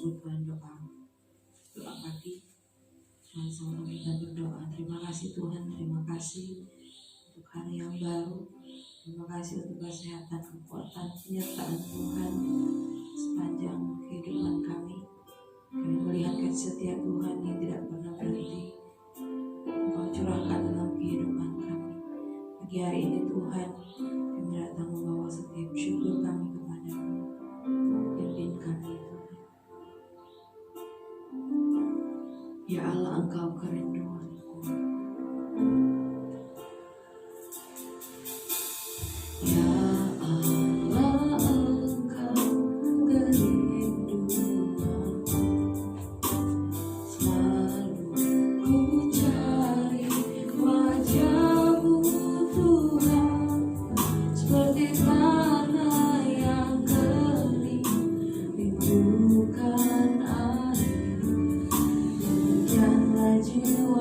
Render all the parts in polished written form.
kebutuhan doa pagi. Sama-sama kita berdoa. Terima kasih Tuhan, terima kasih untuk hari yang baru. Terima kasih untuk kesehatan, kekuatan, penyertaan Tuhan sepanjang kehidupan kami. Kami melihat kasih setia Tuhan yang tidak pernah berhenti Engkau curahkan dalam kehidupan kami. Pagi hari ini Tuhan, kami datang membawa setiap syukur kami kepadamu. Pimpin kami Tuhan. Ya Allah, Engkau kerinduanku. Ya Allah, Engkau kerinduanku. Selalu ku cari wajah-Mu Tuhan, seperti tanah yang kering rindukan air. Demikianlah jiwa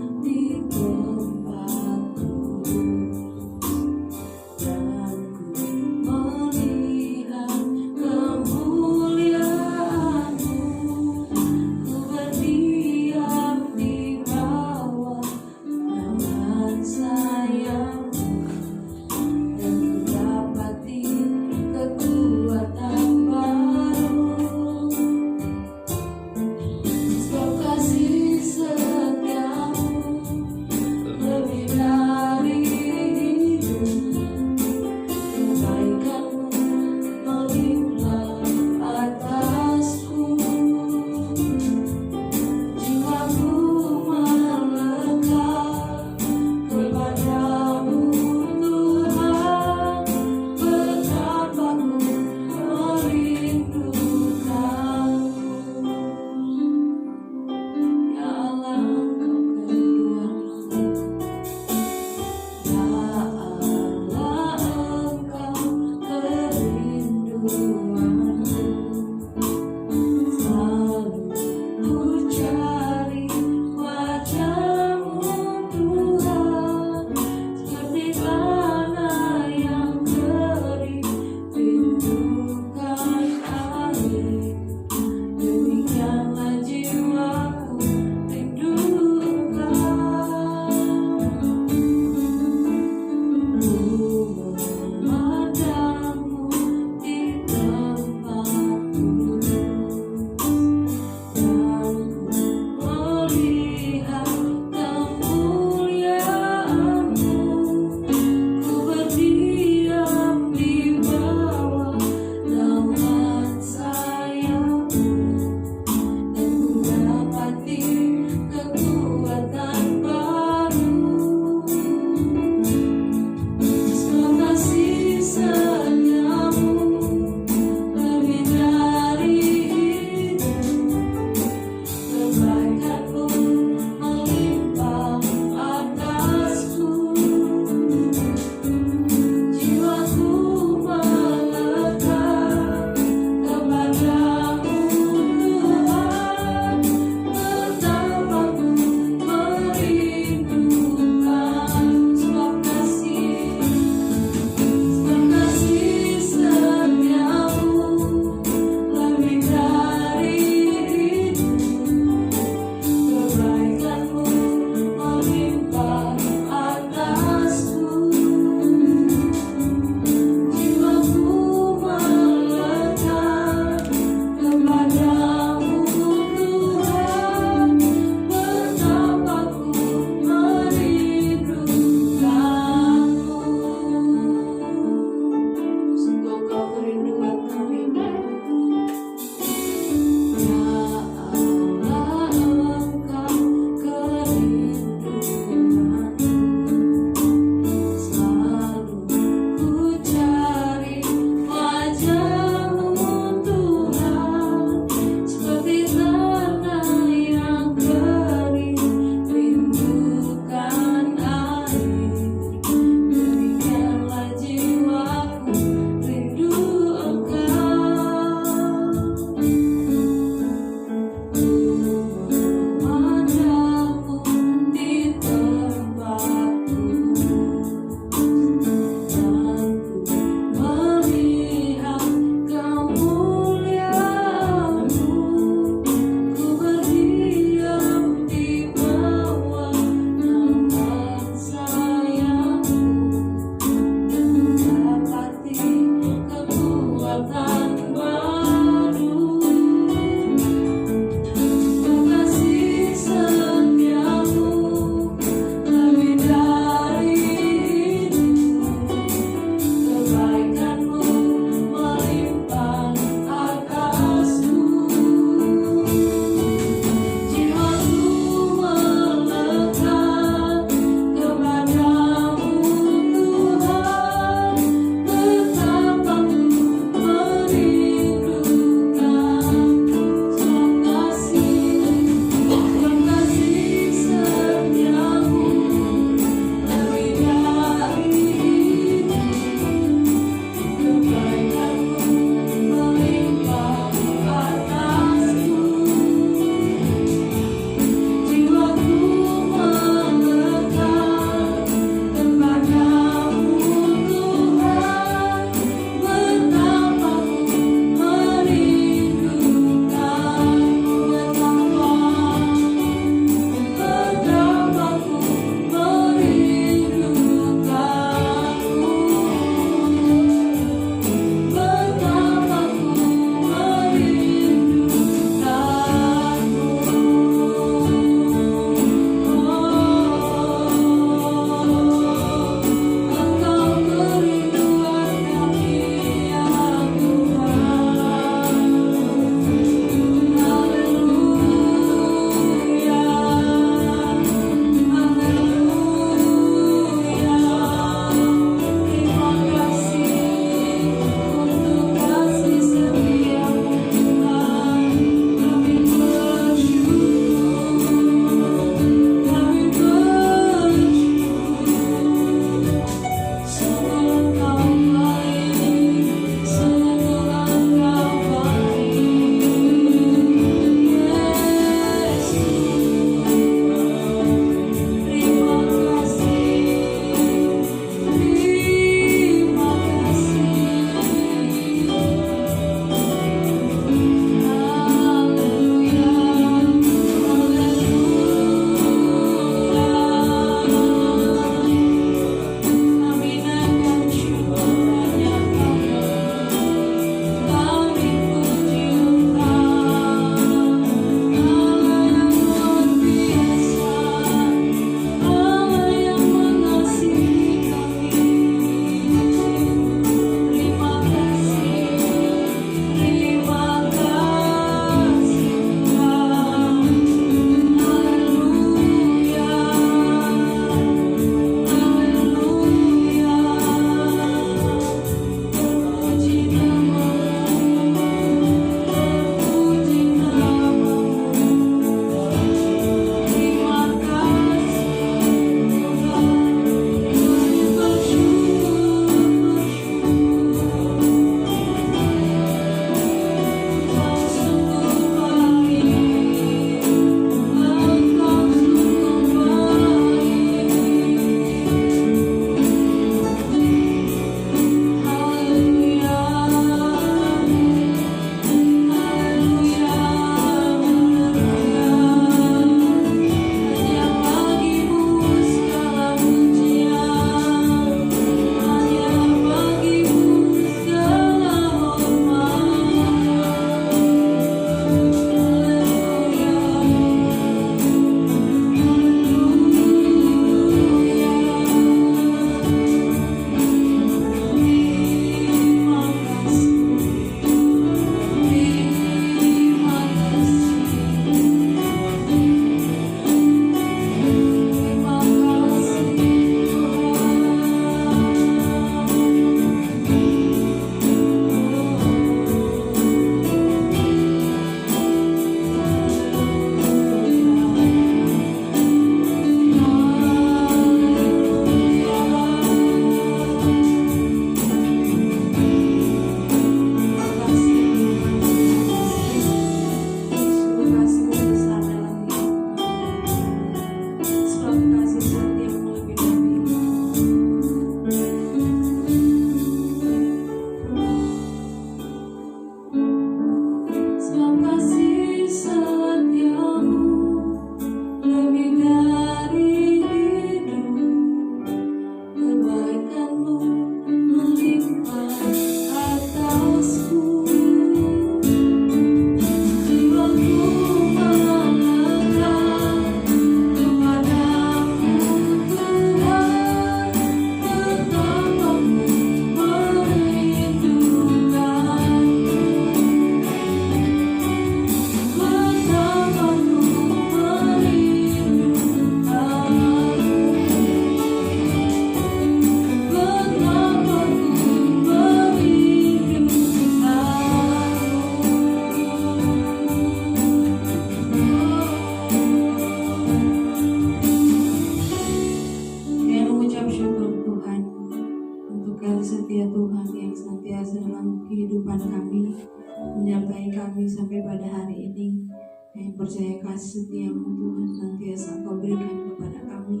kasih setiamu Tuhan senantiasa Engkau berikan kepada kami.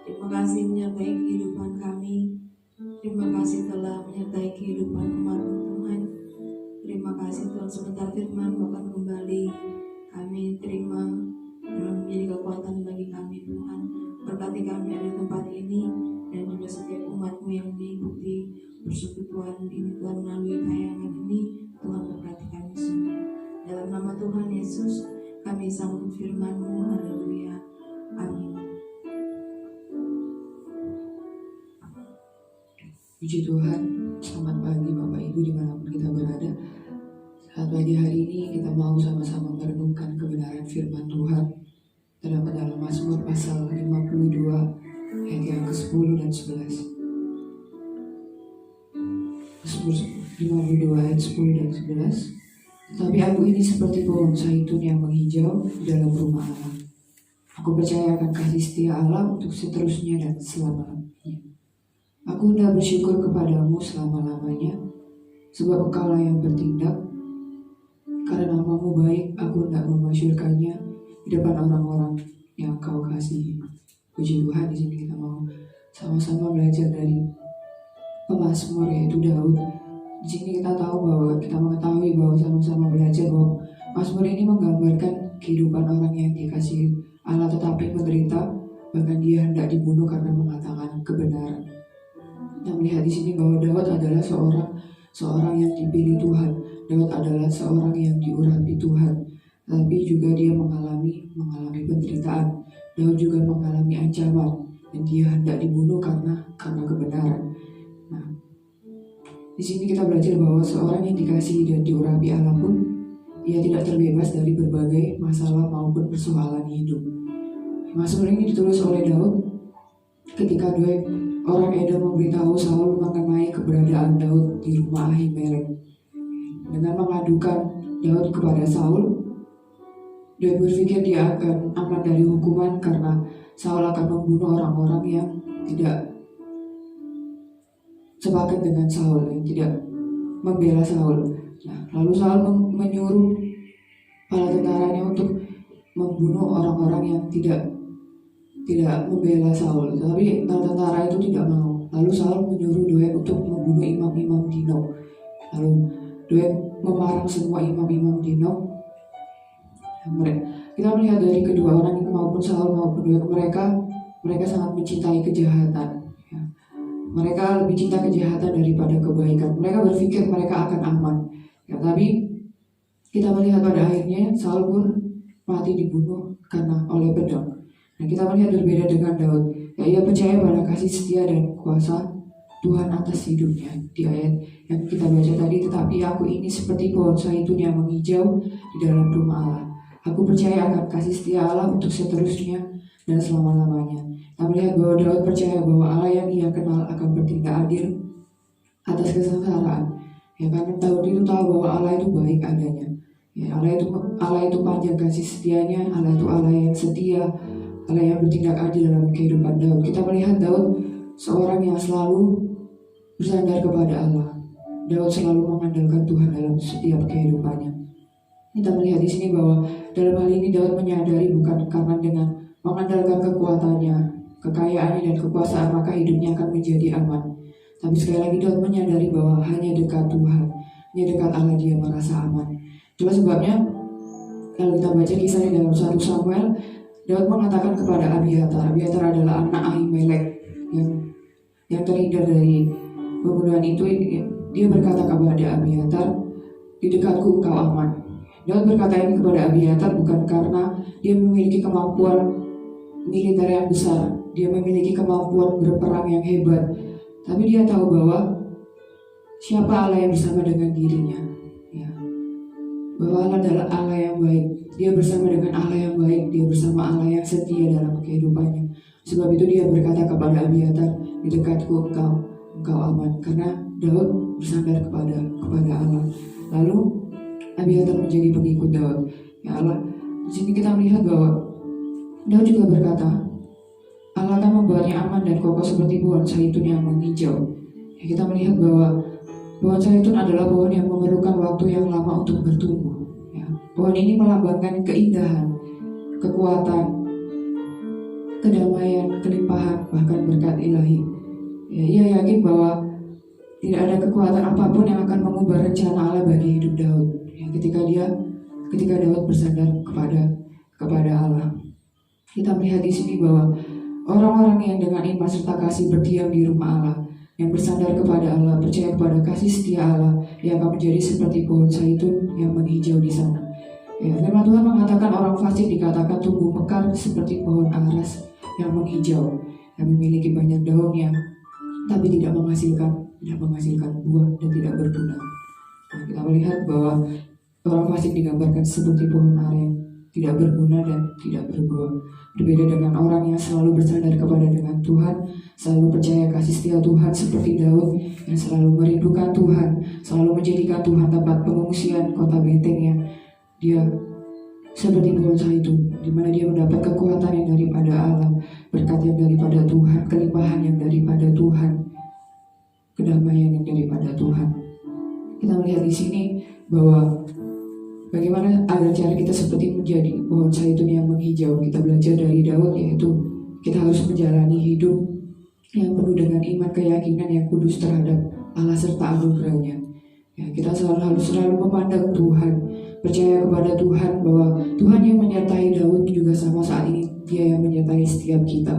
Terima kasih menyertai kehidupan kami. Terima kasih telah menyertai kehidupan umat-Mu Tuhan. Terima kasih Tuhan, sebentar firman akan kembali kami terima dalam menjadi kekuatan bagi kami Tuhan. Berkati kami ada tempat ini dan juga setiap umat-Mu yang mengikuti persekutuan ini Tuhan melalui tayangan ini. Tuhan berkati kami semua. Dalam nama Tuhan Yesus kami sambut firman-Mu. Haleluya. Amin. Puji Tuhan, selamat pagi Bapak Ibu dimanapun kita berada. Saat pagi hari ini kita mau sama-sama merenungkan kebenaran firman Tuhan terdapat dalam Mazmur pasal 52 ayat yang ke-10 dan 11. Mazmur 52 ayat 10 dan 11. Tetapi aku ini seperti pohon zaitun yang menghijau di dalam rumah Allah. Aku percaya akan kasih setia Allah untuk seterusnya dan selama-lamanya. Aku hendak bersyukur kepadamu selama-lamanya, sebab Engkaulah yang bertindak. Karena namamu baik, aku hendak memasyurkannya di depan orang-orang yang Engkau kasihi. Puji Tuhan, di sini kita mau sama-sama belajar dari pemazmur yaitu Daud. Di sini kita mengetahui bahwa sama-sama belajar bahwa Mazmur ini menggambarkan kehidupan orang yang dikasihi Allah tetapi menderita, bahkan dia hendak dibunuh karena mengatakan kebenaran. Kita melihat di sini bahwa Daud adalah seorang yang dipilih Tuhan. Daud adalah seorang yang diurapi Tuhan, tapi juga dia mengalami penderitaan. Daud juga mengalami ancaman dan dia hendak dibunuh karena kebenaran. Nah, di sini kita belajar bahwa seorang yang dikasihi dan diurapi Allah pun dia tidak terbebas dari berbagai masalah maupun persoalan hidup. Mazmur ini ditulis oleh Daud ketika orang Edom memberitahu Saul mengenai keberadaan Daud di rumah Ahimelek. Dengan mengadukan Daud kepada Saul, Daud berpikir dia akan aman dari hukuman karena Saul akan membunuh orang-orang yang tidak sepakat dengan Saul, yang tidak membela Saul. Nah, lalu Saul menyuruh para tentaranya untuk membunuh orang-orang yang tidak membela Saul, tapi tentara itu tidak mau. Lalu Saul menyuruh Doeg untuk membunuh imam-imam Dino. Lalu Doeg memarang semua imam-imam Dino. Kita melihat dari kedua orang ini maupun Saul maupun Doeg, mereka sangat mencintai kejahatan. Mereka lebih cinta kejahatan daripada kebaikan. Mereka berpikir mereka akan aman. Tapi kita melihat pada akhirnya Saul pun mati dibunuh karena oleh pedang. Nah, kita melihat berbeda dengan Daud. Ia percaya pada kasih setia dan kuasa Tuhan atas hidupnya. Di ayat yang kita baca tadi, tetapi aku ini seperti pohon zaitun yang menghijau di dalam rumah Allah. Aku percaya akan kasih setia Allah untuk seterusnya dan selama-lamanya. Kita melihat bahwa Daud percaya bahwa Allah yang ia kenal akan bertindak adil atas kesengsaraan. Karena Daud itu tahu bahwa Allah itu baik adanya. Allah itu panjang kasih setianya. Allah itu Allah yang setia, Allah yang bertindak adil dalam kehidupan Daud. Kita melihat Daud seorang yang selalu bersandar kepada Allah. Daud selalu mengandalkan Tuhan dalam setiap kehidupannya. Kita melihat di sini bahwa dalam hal ini Daud menyadari bukan karena dengan mengandalkan kekuatannya, kekayaannya dan kekuasaan maka hidupnya akan menjadi aman. Tapi sekali lagi Daud menyadari bahwa hanya dekat Tuhan, hanya dekat Allah dia merasa aman. Itulah sebabnya kalau kita baca kisahnya dalam 1 Samuel, Daud mengatakan kepada Abiatar adalah anak Ahimelek yang terhindar dari pembunuhan itu. Dia berkata kepada Abiatar, di dekatku engkau aman. Daud berkata ini kepada Abiatar bukan karena dia memiliki kemampuan militer yang besar, dia memiliki kemampuan berperang yang hebat, tapi dia tahu bahwa siapa Allah yang bersama dengan dirinya, bahwa Allah adalah Allah yang baik. Dia bersama dengan Allah yang baik, dia bersama Allah yang setia dalam kehidupannya. Sebab itu dia berkata kepada Abiatar, di dekatku engkau aman, karena Daud bersandar kepada Allah. Lalu Abiatar menjadi pengikut Daud. Ya Allah, di sini kita melihat bahwa Daud juga berkata, Allah akan membuatnya aman dan kokoh seperti pohon zaitun yang menghijau. Ya, kita melihat bahwa pohon zaitun adalah pohon yang memerlukan waktu yang lama untuk bertumbuh. Pohon ini melambangkan keindahan kekuatan, kedamaian, kelimpahan, bahkan berkat ilahi. Ya, ia yakin bahwa tidak ada kekuatan apapun yang akan mengubah rencana Allah bagi hidup Daud. Ya, ketika Daud bersandar kepada Allah. Kita melihat di sini bahwa orang-orang yang dengan iman serta kasih berdiam di rumah Allah, yang bersandar kepada Allah, percaya kepada kasih setia Allah, yang akan menjadi seperti pohon zaitun yang menghijau di sana. Ya, firman Tuhan mengatakan orang fasik dikatakan tumbuh mekar seperti pohon aras yang menghijau, yang memiliki banyak daunnya, tapi tidak menghasilkan buah dan tidak berguna. Nah, kita melihat bahwa orang fasik digambarkan seperti pohon ara yang tidak berguna dan tidak berbuah. Berbeda dengan orang yang selalu bersandar kepada dengan Tuhan, selalu percaya kasih setia Tuhan seperti Daud yang selalu merindukan Tuhan, selalu menjadikan Tuhan tempat pengungsian kota bentengnya. Dia seperti pohon zaitun, di mana dia mendapat kekuatan yang daripada Allah, berkat yang daripada Tuhan, kelimpahan yang daripada Tuhan, kedamaian yang daripada Tuhan. Kita melihat di sini bahwa bagaimana agar cara kita seperti menjadi pohon zaitun yang menghijau. Kita belajar dari Daud, yaitu kita harus menjalani hidup yang penuh dengan iman, keyakinan yang kudus terhadap Allah serta anugerahnya. Ya, kita harus selalu memandang Tuhan, percaya kepada Tuhan bahwa Tuhan yang menyertai Daud juga sama saat ini Dia yang menyertai setiap kita.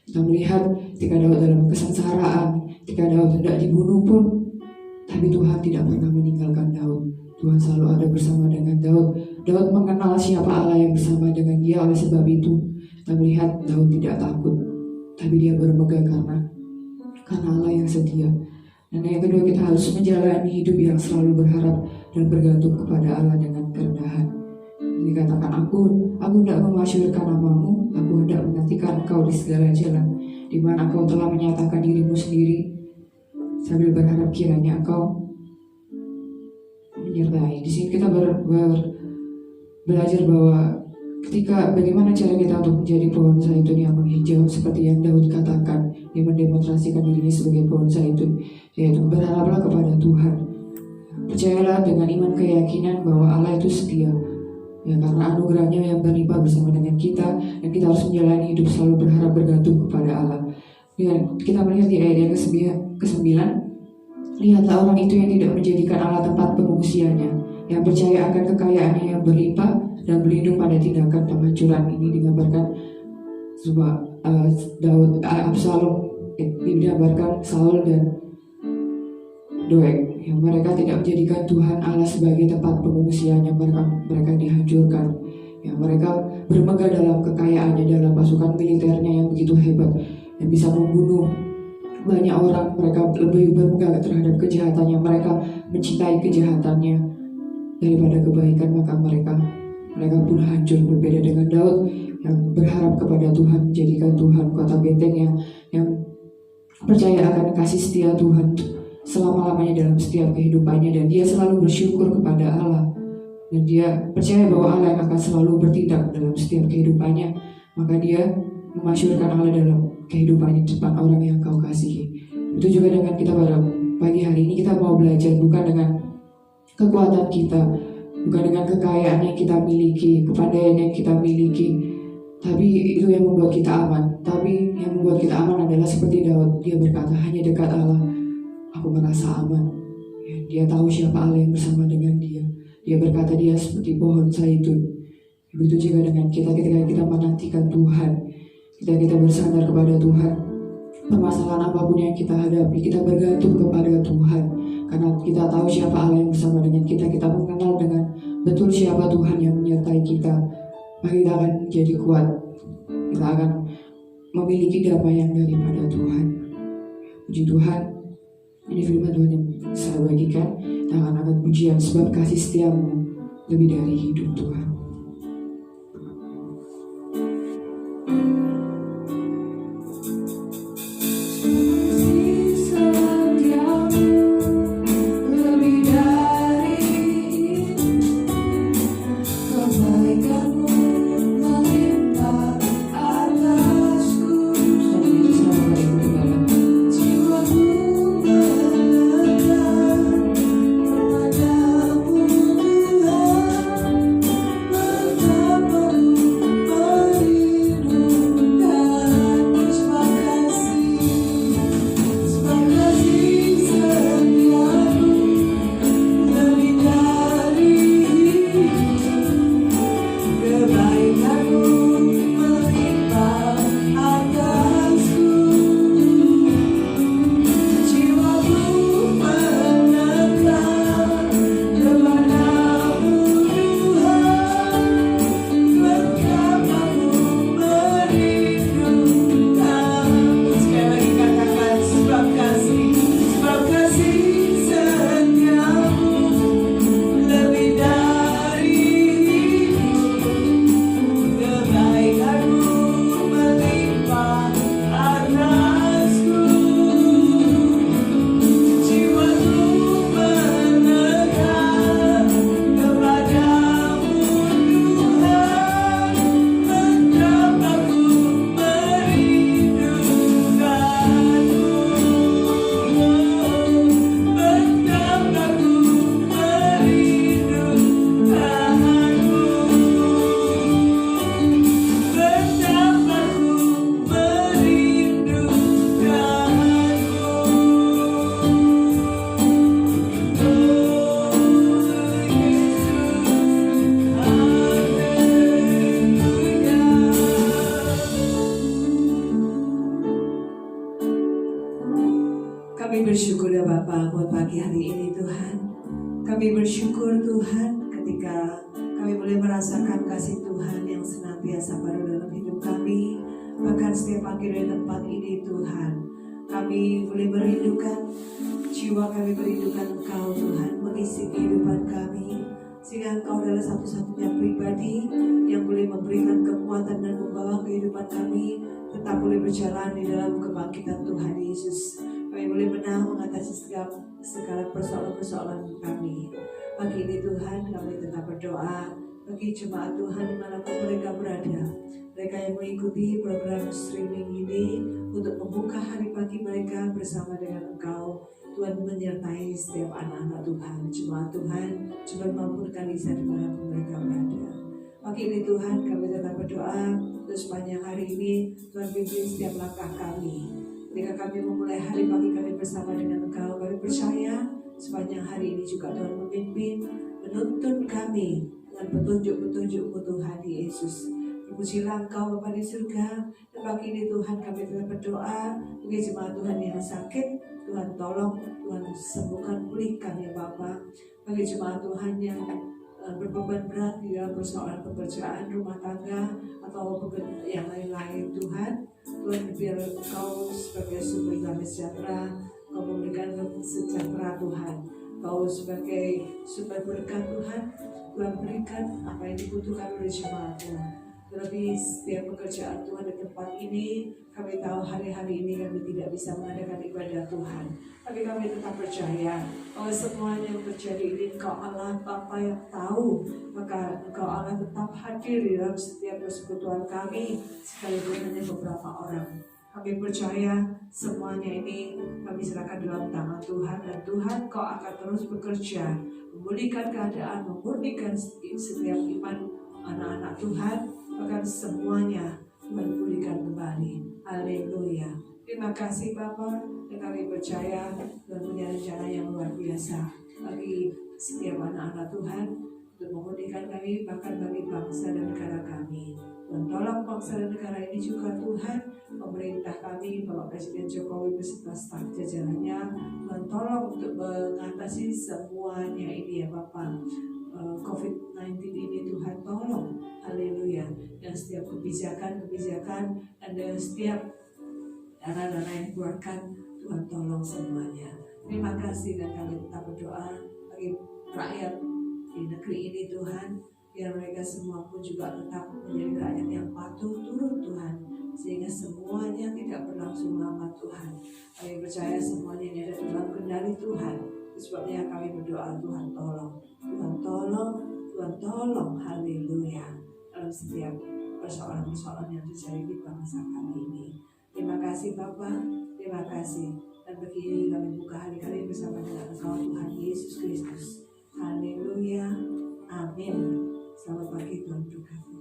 Kita melihat ketika Daud dalam kesengsaraan, ketika Daud tidak dibunuh pun, tapi Tuhan tidak pernah meninggalkan Daud. Tuhan selalu ada bersama dengan Daud. Daud mengenal siapa Allah yang bersama dengan dia. Oleh sebab itu kita melihat Daud tidak takut, tapi dia bermegah karena Allah yang setia. Dan yang kedua, kita harus menjalani hidup yang selalu berharap dan bergantung kepada Allah dengan kerendahan. Dikatakan aku hendak memasyurkan namamu, aku hendak menantikan engkau di segala jalan, di mana engkau telah menyatakan dirimu sendiri, sambil berharap kiranya engkau menyertai. Di sini kita belajar bahwa bagaimana cara kita untuk menjadi pohon zaitun yang menghijau, seperti yang Daud katakan, dia mendemonstrasikan dirinya sebagai pohon zaitun, yaitu berharaplah kepada Tuhan, percayalah dengan iman keyakinan bahwa Allah itu setia. Ya, karena anugerahnya yang berlimpah bersama dengan kita, dan kita harus menjalani hidup selalu berharap bergantung kepada Allah. Dan kita melihat di ayat yang ke-9, lihatlah orang itu yang tidak menjadikan Allah tempat pengungsiannya, yang percaya akan kekayaannya yang berlimpah dan berlindung pada tindakan penghancuran. Ini digambarkan sebuah Absalom, digambarkan Saul dan Doeg, yang mereka tidak menjadikan Tuhan Allah sebagai tempat pengungsiannya. Mereka dihancurkan. Ya, mereka bermegah dalam kekayaannya, dalam pasukan militernya yang begitu hebat, yang bisa membunuh banyak orang. Mereka lebih bermegah terhadap kejahatannya. Mereka mencintai kejahatannya daripada kebaikan, maka mereka pun hancur. Berbeda dengan Daud yang berharap kepada Tuhan, menjadikan Tuhan kota bentengnya, yang percaya akan kasih setia Tuhan selama-lamanya dalam setiap kehidupannya, dan dia selalu bersyukur kepada Allah, dan dia percaya bahwa Allah yang akan selalu bertindak dalam setiap kehidupannya. Maka dia memasyurkan Allah dalam kehidupannya di depan orang yang kau kasihi. Itu juga dengan kita pada pagi hari ini, kita mau belajar bukan dengan kekuatan kita, bukan dengan kekayaan yang kita miliki, kepandaian yang kita miliki, tapi itu yang membuat kita aman. Tapi yang membuat kita aman adalah seperti Daud, dia berkata, hanya dekat Allah aku merasa aman. Ya, dia tahu siapa Allah yang bersama dengan dia. Dia berkata dia seperti pohon zaitun. Begitu juga dengan kita, ketika kita menantikan Tuhan, ketika kita bersandar kepada Tuhan, permasalahan apapun yang kita hadapi, kita bergantung kepada Tuhan. Karena kita tahu siapa Allah yang bersama dengan kita, kita mengenal dengan betul siapa Tuhan yang menyertai kita, maka kita akan menjadi kuat. Kita akan memiliki damai yang daripada Tuhan. Puji Tuhan, ini firman Tuhan yang saya bagikan. Tangan angkat pujian, sebab kasih setiamu lebih dari hidup Tuhan. Kami bersyukur ya Bapa buat pagi hari ini Tuhan. Kami bersyukur Tuhan ketika kami boleh merasakan kasih Tuhan yang senantiasa baru dalam hidup kami. Bahkan setiap pagi dari tempat ini Tuhan, kami boleh merindukan, jiwa kami merindukan Engkau Tuhan, mengisi kehidupan kami. Sehingga Engkau adalah satu-satunya pribadi yang boleh memberikan kekuatan dan membawa kehidupan kami tetap boleh berjalan di dalam kebangkitan Tuhan Yesus. Kami boleh menang mengatasi segala persoalan-persoalan kami. Pagi ini Tuhan, kami tetap berdoa bagi jemaat Tuhan dimanapun mereka berada. Mereka yang mengikuti program streaming ini untuk membuka hari pagi mereka bersama dengan Engkau. Tuhan menyertai setiap anak-anak Tuhan, jemaat Tuhan, Tuhan mampunkan Isa dimanapun mereka berada. Pagi ini Tuhan, kami tetap berdoa untuk sepanjang hari ini, Tuhan pimpin setiap langkah kami. Ketika kami memulai hari pagi kami bersama dengan Engkau, kami percaya sepanjang hari ini juga Tuhan memimpin, menuntun kami dengan petunjuk-petunjuk-Mu Tuhan Yesus. Terpujilah Engkau Bapa di surga. Dan pagi ini Tuhan kami tetap berdoa bagi jemaat Tuhan yang sakit, Tuhan tolong, Tuhan sembuhkan, pulihkan ya Bapa. Bagi jemaat Tuhan yang berbeban berat di dalam persoalan pekerjaan, rumah tangga, atau yang lain-lain Tuhan biar Engkau sebagai sumber damai sejahtera, Engkau memberikan sejahtera Tuhan. Engkau sebagai sumber berkat Tuhan berikan apa yang dibutuhkan oleh jemaat Tuhan. Terlebih setiap pekerjaan Tuhan di tempat ini, kami tahu hari-hari ini kami tidak bisa mengadakan ibadah Tuhan. Tapi kami tetap percaya bahwa semuanya yang terjadi ini Engkau Allah Bapa yang tahu. Maka Engkau Allah tetap hadir di dalam setiap persekutuan kami, sekalipun hanya beberapa orang. Kami percaya semuanya ini kami serahkan dalam tangan Tuhan. Dan Tuhan Kau akan terus bekerja, memulihkan keadaan, memurnikan setiap iman anak-anak Tuhan. Bahkan semuanya Tuhan pulihkan kembali. Haleluya. Terima kasih Bapa, dan kami percaya Tuhan punya rencana yang luar biasa bagi setiap anak-anak Tuhan untuk memulihkan kami, bahkan bagi bangsa dan negara kami. Dan tolong bangsa dan negara ini juga Tuhan, pemerintah kami, Bapak Presiden Jokowi beserta staf jajarannya, Tuhan tolong untuk mengatasi semuanya ini ya Bapak. COVID-19 ini Tuhan tolong, haleluya. Dan setiap kebijakan dan setiap dana-dana yang dikeluarkan, Tuhan tolong semuanya. Terima kasih, dan kami tetap berdoa bagi rakyat di negeri ini Tuhan, biar mereka semua pun juga tetap menjadi rakyat yang patuh turut Tuhan, sehingga semuanya tidak berlangsung lama Tuhan. Kami percaya semuanya ini ada dalam kendali Tuhan. Sebabnya kami berdoa, Tuhan tolong, Tuhan tolong, Tuhan tolong, haleluya, dalam setiap persoalan-persoalan yang terjadi di bangsa kami ini. Terima kasih Bapa, terima kasih. Dan begini kami buka hari-hari bersama dengan Engkau Tuhan Yesus Kristus. Haleluya, amin. Selamat pagi Tuhan berkati.